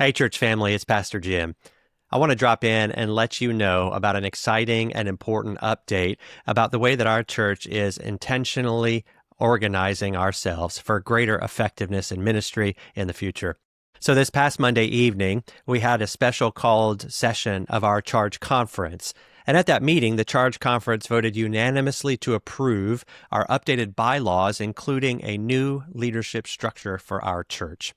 Hey, church family, it's Pastor Jim. I want to drop in and let you know about an exciting and important update about the way that our church is intentionally organizing ourselves for greater effectiveness in ministry in the future. So this past Monday evening, we had a special called session of our Charge Conference. And at that meeting, the Charge Conference voted unanimously to approve our updated bylaws, including a new leadership structure for our church.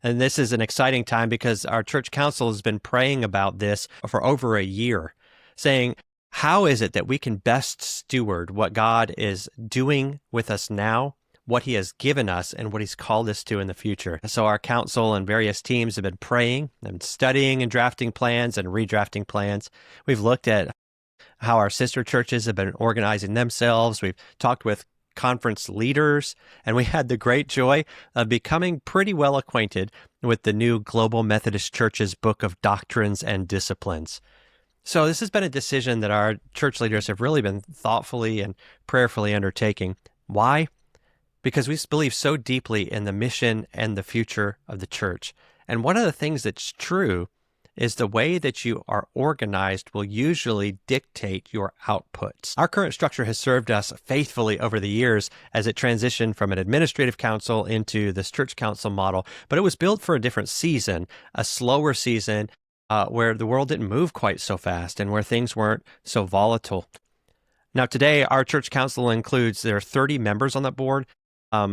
And this is an exciting time because our church council has been praying about this for over a year, saying, how is it that we can best steward what God is doing with us now, what he has given us, and what he's called us to in the future? So our council and various teams have been praying and studying and drafting plans and redrafting plans. We've looked at how our sister churches have been organizing themselves. We've talked with conference leaders, and we had the great joy of becoming pretty well acquainted with the new Global Methodist Church's Book of Doctrines and Disciplines. So this has been a decision that our church leaders have really been thoughtfully and prayerfully undertaking. Why? Because we believe so deeply in the mission and the future of the church. And one of the things that's true is the way that you are organized will usually dictate your outputs. Our current structure has served us faithfully over the years as it transitioned from an administrative council into this church council model, but it was built for a different season, a slower season where the world didn't move quite so fast and where things weren't so volatile. Now today, our church council there are 30 members on that board,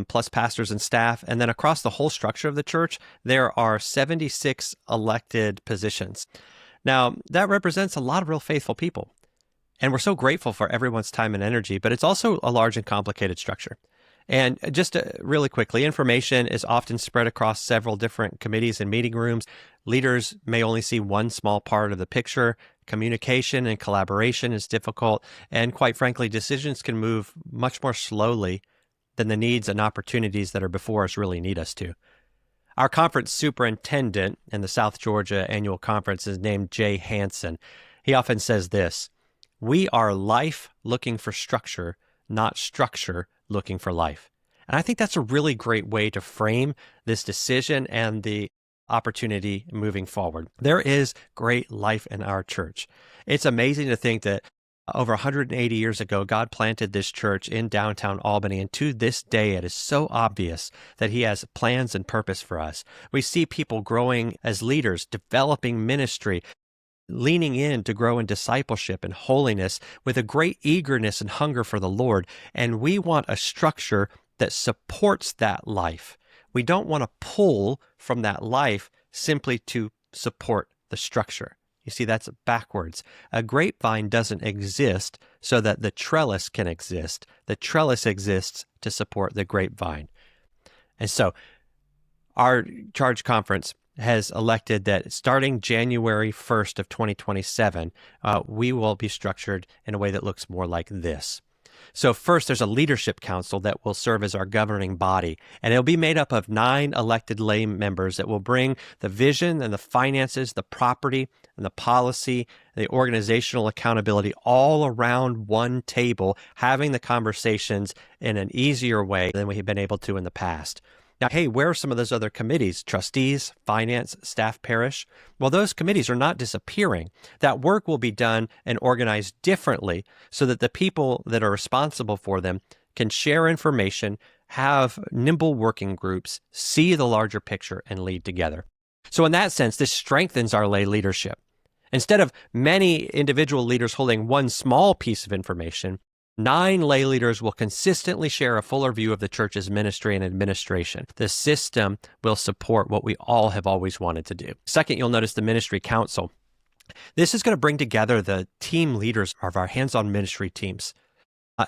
plus pastors and staff. And then across the whole structure of the church, there are 76 elected positions. Now, that represents a lot of real faithful people. And we're so grateful for everyone's time and energy, but it's also a large and complicated structure. And just really quickly, information is often spread across several different committees and meeting rooms. Leaders may only see one small part of the picture. Communication and collaboration is difficult. And quite frankly, decisions can move much more slowly than the needs and opportunities that are before us really need us to. Our conference superintendent in the South Georgia Annual Conference is named Jay Hansen. He often says this: we are life looking for structure, not structure looking for life. And I think that's a really great way to frame this decision and the opportunity moving forward. There is great life in our church. It's amazing to think that over 180 years ago, God planted this church in downtown Albany, and to this day, it is so obvious that he has plans and purpose for us. We see people growing as leaders, developing ministry, leaning in to grow in discipleship and holiness with a great eagerness and hunger for the Lord, and we want a structure that supports that life. We don't want to pull from that life simply to support the structure. You see, that's backwards. A grapevine doesn't exist so that the trellis can exist. The trellis exists to support the grapevine. And so our Charge Conference has elected that starting January 1st of 2027, we will be structured in a way that looks more like this. So first, there's a leadership council that will serve as our governing body, and it'll be made up of 9 elected lay members that will bring the vision and the finances, the property and the policy, the organizational accountability all around one table, having the conversations in an easier way than we have been able to in the past. Now, hey, where are some of those other committees? Trustees, finance, staff, parish? Well, those committees are not disappearing. That work will be done and organized differently so that the people that are responsible for them can share information, have nimble working groups, see the larger picture, and lead together. So in that sense, this strengthens our lay leadership. Instead of many individual leaders holding one small piece of information, 9 lay leaders will consistently share a fuller view of the church's ministry and administration. The system will support what we all have always wanted to do. Second, you'll notice the ministry council. This is going to bring together the team leaders of our hands-on ministry teams.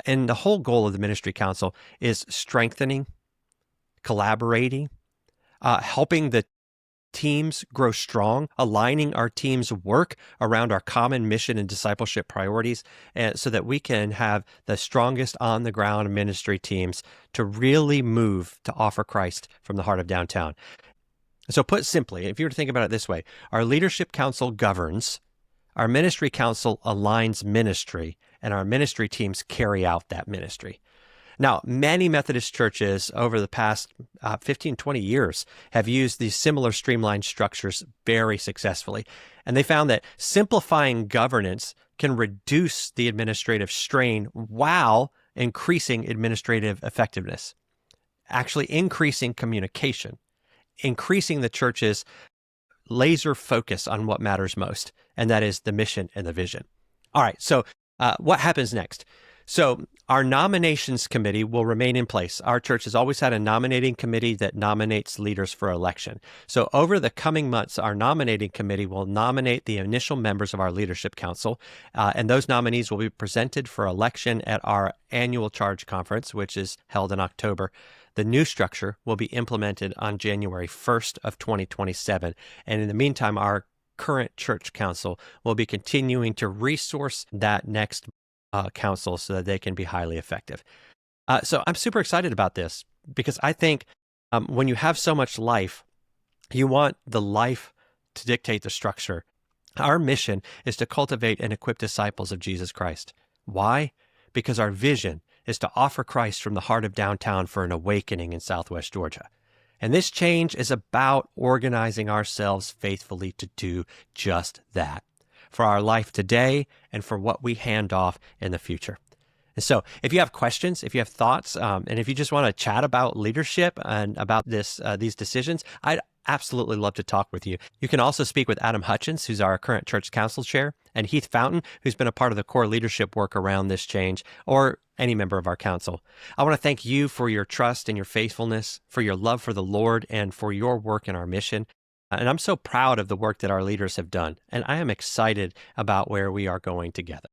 And the whole goal of the ministry council is strengthening, collaborating, helping the teams grow strong, aligning our team's work around our common mission and discipleship priorities, and so that we can have the strongest on-the-ground ministry teams to really move to offer Christ from the heart of downtown. So put simply, if you were to think about it this way, our leadership council governs, our ministry council aligns ministry, and our ministry teams carry out that ministry. Now, many Methodist churches over the past 15, 20 years have used these similar streamlined structures very successfully. And they found that simplifying governance can reduce the administrative strain while increasing administrative effectiveness, actually increasing communication, increasing the church's laser focus on what matters most, and that is the mission and the vision. All right, so what happens next? So our nominations committee will remain in place. Our church has always had a nominating committee that nominates leaders for election. So over the coming months, our nominating committee will nominate the initial members of our leadership council, and those nominees will be presented for election at our annual charge conference, which is held in October. The new structure will be implemented on January 1st of 2027. And in the meantime, our current church council will be continuing to resource that next council so that they can be highly effective. So I'm super excited about this because I think when you have so much life, you want the life to dictate the structure. Our mission is to cultivate and equip disciples of Jesus Christ. Why? Because our vision is to offer Christ from the heart of downtown for an awakening in Southwest Georgia. And this change is about organizing ourselves faithfully to do just that, for our life today and for what we hand off in the future. And so if you have questions, if you have thoughts, and if you just want to chat about leadership and about these decisions, I'd absolutely love to talk with you. You can also speak with Adam Hutchins, who's our current church council chair, and Heath Fountain, who's been a part of the core leadership work around this change, or any member of our council. I want to thank you for your trust and your faithfulness, for your love for the Lord, and for your work in our mission. And I'm so proud of the work that our leaders have done, and I am excited about where we are going together.